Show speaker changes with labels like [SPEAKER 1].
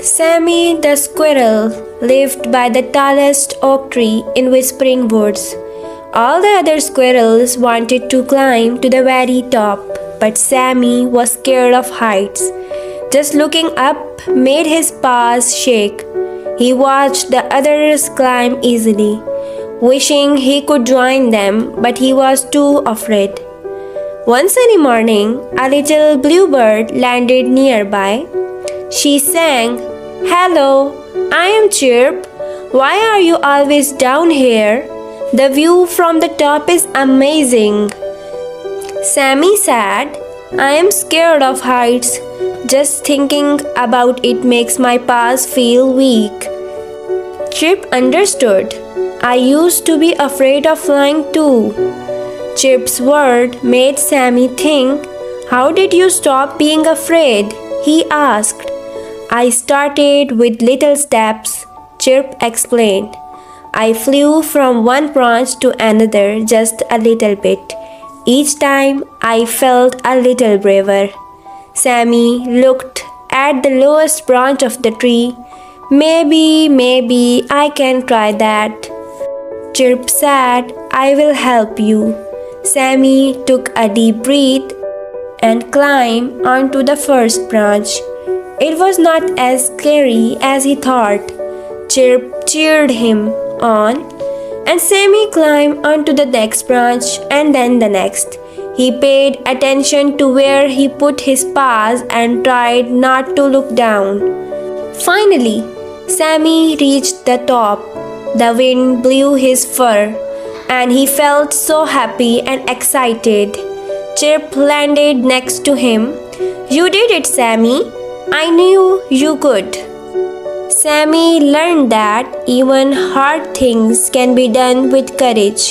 [SPEAKER 1] Sammy the squirrel lived by the tallest oak tree in Whispering Woods. All the other squirrels wanted to climb to the very top, but Sammy was scared of heights. Just looking up made his paws shake. He watched the others climb easily, wishing he could join them, but he was too afraid. One sunny morning, a little bluebird landed nearby. She sang, "Hello, I am Chirp. Why are you always down here? The view from the top is amazing." Sammy said, "I am scared of heights. Just thinking about it makes my paws feel weak." Chirp understood. "I used to be afraid of flying too." Chirp's word made Sammy think. "How did you stop being afraid?" he asked. "I started with little steps," Chirp explained. "I flew from one branch to another just a little bit. Each time I felt a little braver." Sammy looked at the lowest branch of the tree. Maybe I can try that." Chirp said, "I will help you." Sammy took a deep breath and climbed onto the first branch. It was not as scary as he thought. Chirp cheered him on, and Sammy climbed onto the next branch and then the next. He paid attention to where he put his paws and tried not to look down. Finally, Sammy reached the top. The wind blew his fur, and he felt so happy and excited. Chirp landed next to him. "You did it, Sammy. I knew you could." Sammy learned that even hard things can be done with courage.